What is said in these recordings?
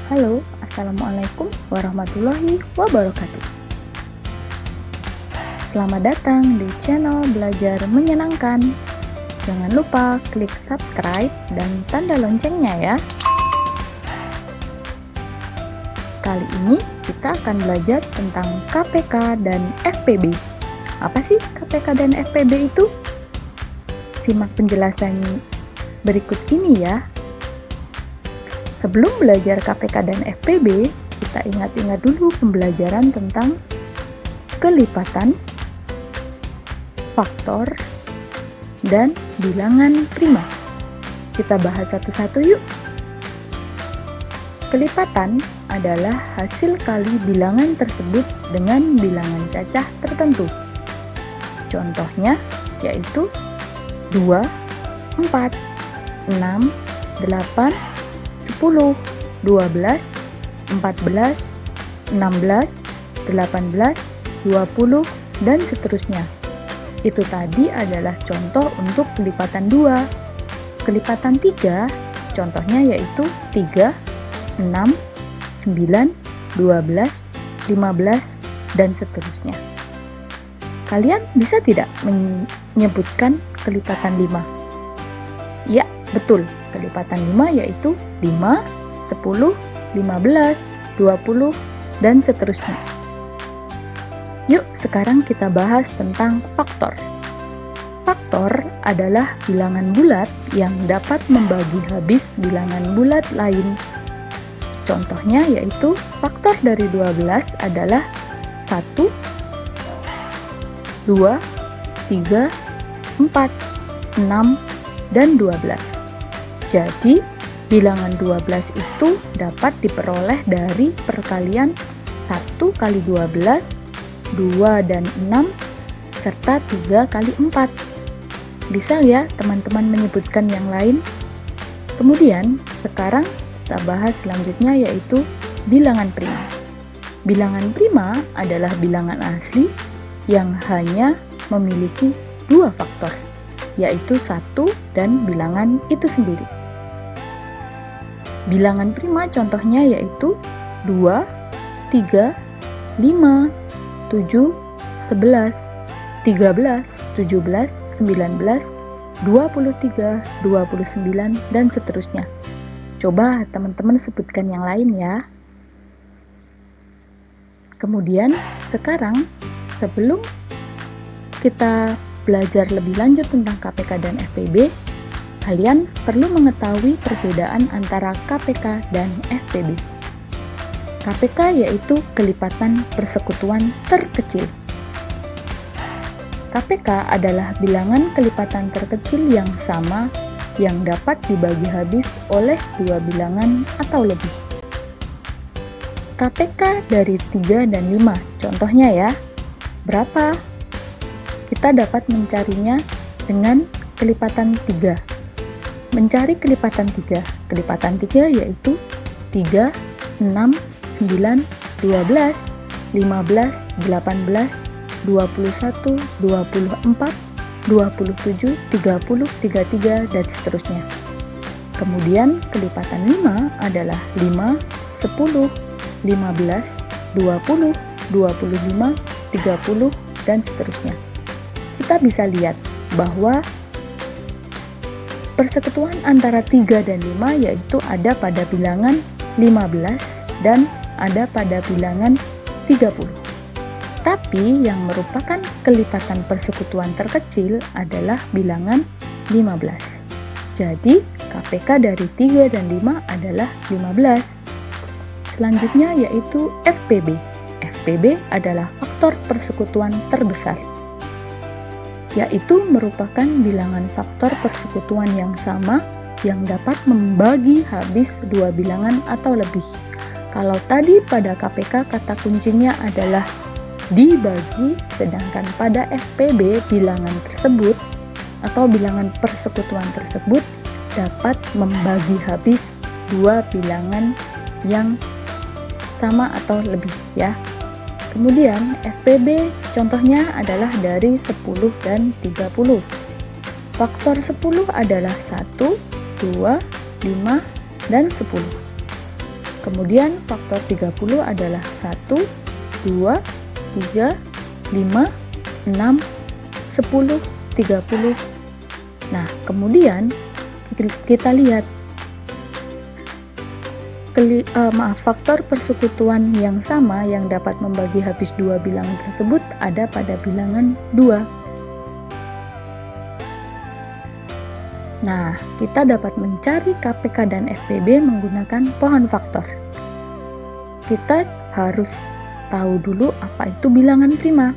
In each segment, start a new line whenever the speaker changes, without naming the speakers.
Halo, Assalamualaikum warahmatullahi wabarakatuh. Selamat datang di channel Belajar Menyenangkan. Jangan lupa klik subscribe dan tanda loncengnya ya. Kali ini kita akan belajar tentang KPK dan FPB. Apa sih KPK dan FPB itu? Simak penjelasan berikut ini ya. Sebelum belajar KPK dan FPB, kita ingat-ingat dulu pembelajaran tentang kelipatan, faktor, dan bilangan prima. Kita bahas satu-satu yuk. Kelipatan adalah hasil kali bilangan tersebut dengan bilangan cacah tertentu. Contohnya yaitu 2, 4, 6, 8, 10, 12, 14, 16, 18, 20, dan seterusnya. Itu tadi adalah contoh untuk kelipatan 2. Kelipatan 3, contohnya yaitu 3, 6, 9, 12, 15, dan seterusnya. Kalian bisa tidak menyebutkan kelipatan 5? Ya, betul. Kelipatan 5 yaitu 5, 10, 15, 20, dan seterusnya. Yuk, sekarang kita bahas tentang faktor. Faktor adalah bilangan bulat yang dapat membagi habis bilangan bulat lain. Contohnya yaitu faktor dari 12 adalah 1, 2, 3, 4, 6, dan 12. Jadi, bilangan 12 itu dapat diperoleh dari perkalian 1 kali 12, 2 dan 6, serta 3 kali 4. Bisa ya teman-teman menyebutkan yang lain? Kemudian, sekarang kita bahas selanjutnya yaitu bilangan prima. Bilangan prima adalah bilangan asli yang hanya memiliki 2 faktor, yaitu 1 dan bilangan itu sendiri. Bilangan prima contohnya yaitu 2, 3, 5, 7, 11, 13, 17, 19, 23, 29, dan seterusnya. Coba teman-teman sebutkan yang lain ya. Kemudian sekarang sebelum kita belajar lebih lanjut tentang KPK dan FPB, kalian perlu mengetahui perbedaan antara KPK dan FPB. KPK yaitu kelipatan persekutuan terkecil. KPK adalah bilangan kelipatan terkecil yang sama yang dapat dibagi habis oleh 2 bilangan atau lebih. KPK dari 3 dan 5, contohnya ya. Berapa? Kita dapat mencarinya dengan kelipatan 3. Mencari kelipatan 3. Kelipatan 3 yaitu 3, 6, 9, 12, 15, 18, 21, 24, 27, 30, 33, dan seterusnya. Kemudian kelipatan 5 adalah 5, 10, 15, 20, 25, 30, dan seterusnya. Kita bisa lihat bahwa persekutuan antara 3 dan 5 yaitu ada pada bilangan 15 dan ada pada bilangan 30. Tapi yang merupakan kelipatan persekutuan terkecil adalah bilangan 15. Jadi KPK dari 3 dan 5 adalah 15. Selanjutnya yaitu FPB. FPB adalah faktor persekutuan terbesar, yaitu merupakan bilangan faktor persekutuan yang sama yang dapat membagi habis 2 bilangan atau lebih. Kalau tadi pada KPK kata kuncinya adalah dibagi, sedangkan pada FPB bilangan tersebut atau bilangan persekutuan tersebut dapat membagi habis 2 bilangan yang sama atau lebih ya. Kemudian FPB contohnya adalah dari 10 dan 30. Faktor 10 adalah 1, 2, 5, dan 10. Kemudian faktor 30 adalah 1, 2, 3, 5, 6, 10, 30. Nah, kemudian kita lihat faktor persekutuan yang sama yang dapat membagi habis dua bilangan tersebut ada pada bilangan 2. Nah, kita dapat mencari KPK dan FPB menggunakan pohon faktor. Kita harus tahu dulu apa itu bilangan prima.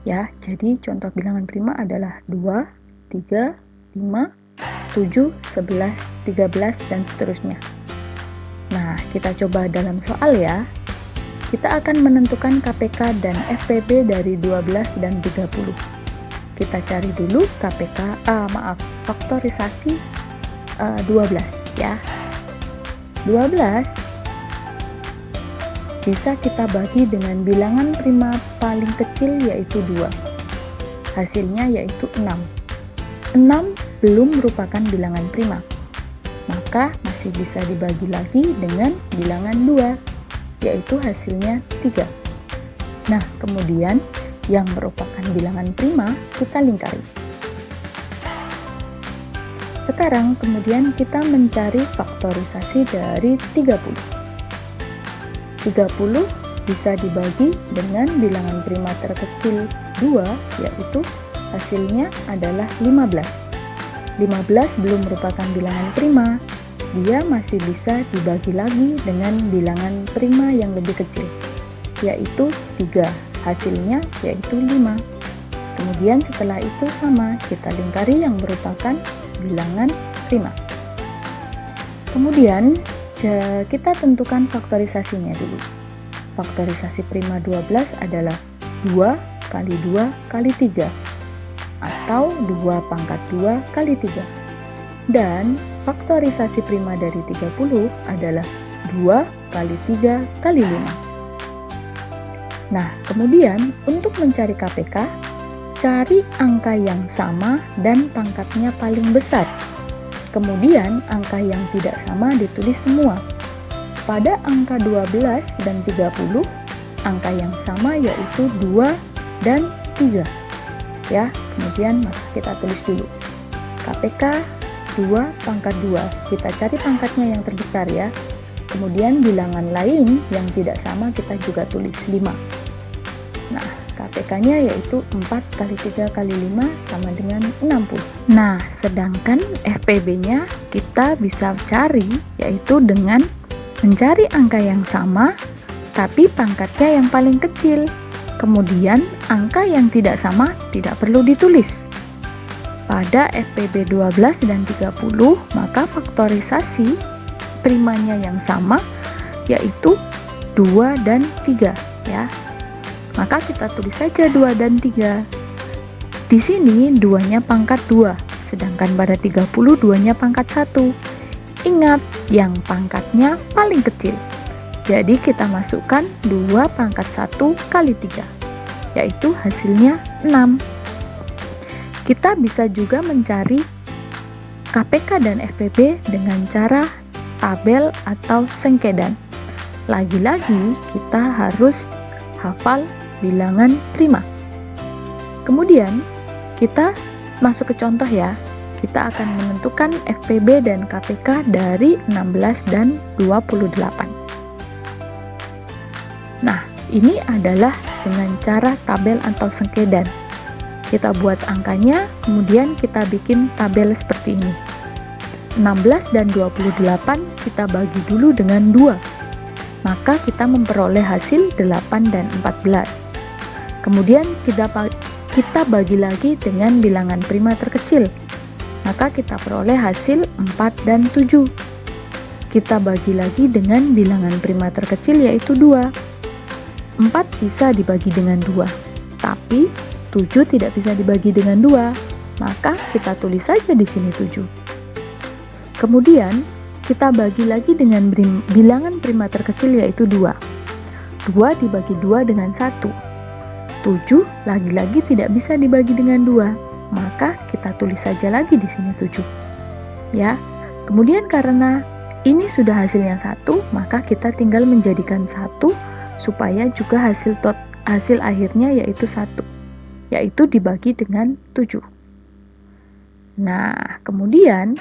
Ya, jadi contoh bilangan prima adalah 2, 3, 5, 7, 11, 13, dan seterusnya. Nah, kita coba dalam soal ya. Kita akan menentukan KPK dan FPB dari 12 dan 30. Kita cari dulu faktorisasi 12 ya. 12 bisa kita bagi dengan bilangan prima paling kecil yaitu 2. Hasilnya yaitu 6. 6 belum merupakan bilangan prima, maka masih bisa dibagi lagi dengan bilangan 2, yaitu hasilnya 3. Nah, kemudian yang merupakan bilangan prima kita lingkari. Sekarang kemudian kita mencari faktorisasi dari 30. 30 bisa dibagi dengan bilangan prima terkecil 2, yaitu hasilnya adalah 15. 15 belum merupakan bilangan prima, dia masih bisa dibagi lagi dengan bilangan prima yang lebih kecil, yaitu 3, hasilnya yaitu 5. Kemudian setelah itu sama, kita lingkari yang merupakan bilangan prima. Kemudian kita tentukan faktorisasinya dulu. Faktorisasi prima 12 adalah 2 kali 2 kali 3, atau 2 pangkat 2 kali 3. Dan faktorisasi prima dari 30 adalah 2 kali 3 kali 5. Nah, kemudian untuk mencari KPK, cari angka yang sama dan pangkatnya paling besar. Kemudian angka yang tidak sama ditulis semua. Pada angka 12 dan 30, angka yang sama yaitu 2 dan 3. Ya, kemudian maka kita tulis dulu KPK 2 pangkat 2, kita cari pangkatnya yang terbesar ya. Kemudian bilangan lain yang tidak sama kita juga tulis 5. Nah, KPK-nya yaitu 4 kali 3 kali 5 sama dengan 60. Nah, sedangkan FPB-nya kita bisa cari yaitu dengan mencari angka yang sama tapi pangkatnya yang paling kecil. Kemudian, angka yang tidak sama tidak perlu ditulis. Pada FPB 12 dan 30, maka faktorisasi primanya yang sama, yaitu 2 dan 3, ya. Maka kita tulis saja 2 dan 3. Di sini 2-nya pangkat 2, sedangkan pada 30 2-nya pangkat 1. Ingat, yang pangkatnya paling kecil. Jadi kita masukkan 2 pangkat 1 kali 3, yaitu hasilnya 6. Kita bisa juga mencari KPK dan FPB dengan cara tabel atau sengkedan. Lagi-lagi kita harus hafal bilangan prima. Kemudian kita masuk ke contoh ya. Kita akan menentukan FPB dan KPK dari 16 dan 28. Nah, ini adalah dengan cara tabel atau sengkedan. Kita buat angkanya, kemudian kita bikin tabel seperti ini. 16 dan 28 kita bagi dulu dengan 2. Maka kita memperoleh hasil 8 dan 14. Kemudian kita bagi lagi dengan bilangan prima terkecil. Maka kita peroleh hasil 4 dan 7. Kita bagi lagi dengan bilangan prima terkecil yaitu 2. 4 bisa dibagi dengan 2, tapi 7 tidak bisa dibagi dengan 2, maka kita tulis saja di sini 7. Kemudian, kita bagi lagi dengan bilangan prima terkecil yaitu 2. 2 dibagi 2 dengan 1. 7 lagi-lagi tidak bisa dibagi dengan 2, maka kita tulis saja lagi di sini 7. Ya. Kemudian karena ini sudah hasilnya 1, maka kita tinggal menjadikan 1 supaya juga hasil akhirnya yaitu 1, yaitu dibagi dengan 7. Nah, kemudian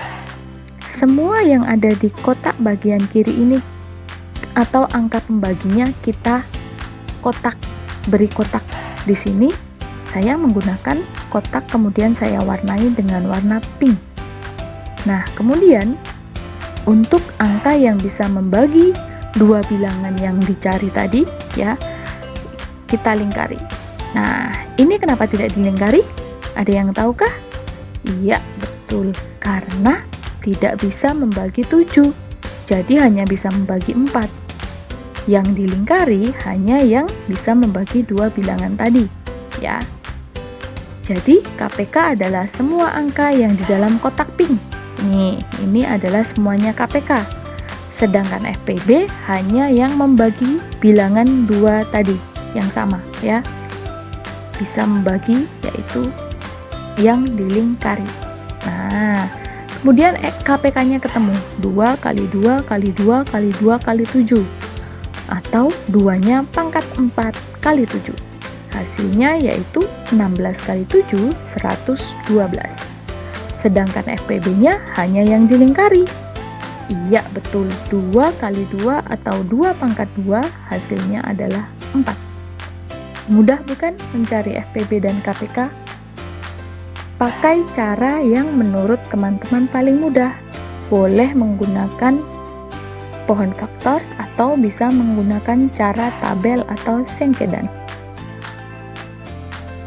semua yang ada di kotak bagian kiri ini atau angka pembaginya kita beri kotak. Di sini saya menggunakan kotak, kemudian saya warnai dengan warna pink. Nah, kemudian untuk angka yang bisa membagi dua bilangan yang dicari tadi, ya, kita lingkari. Nah, ini kenapa tidak dilingkari? Ada yang tahukah? Iya, betul. Karena tidak bisa membagi 7. Jadi hanya bisa membagi 4. Yang dilingkari hanya yang bisa membagi dua bilangan tadi, ya. Jadi, KPK adalah semua angka yang di dalam kotak pink. Nih, ini adalah semuanya KPK. Sedangkan FPB hanya yang membagi bilangan 2 tadi, yang sama, ya. Bisa membagi, yaitu yang dilingkari. Nah, kemudian KPK-nya ketemu, 2 kali 2 kali 2 kali 2 kali 7. Atau 2-nya pangkat 4 kali 7. Hasilnya yaitu 16 kali 7, 112. Sedangkan FPB-nya hanya yang dilingkari. Iya, betul. 2 kali 2 atau 2 pangkat 2 hasilnya adalah 4. Mudah bukan mencari FPB dan KPK? Pakai cara yang menurut teman-teman paling mudah. Boleh menggunakan pohon faktor atau bisa menggunakan cara tabel atau Sengkedan.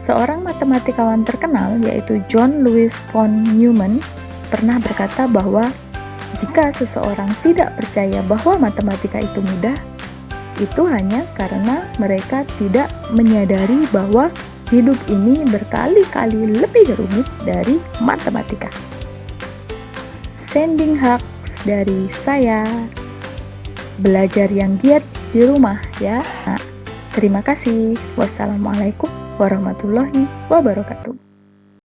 Seorang matematikawan terkenal yaitu John Louis von Neumann pernah berkata bahwa jika seseorang tidak percaya bahwa matematika itu mudah, itu hanya karena mereka tidak menyadari bahwa hidup ini berkali-kali lebih rumit dari matematika. Sending hugs dari saya. Belajar yang giat di rumah, ya. Nah, terima kasih. Wassalamualaikum warahmatullahi wabarakatuh.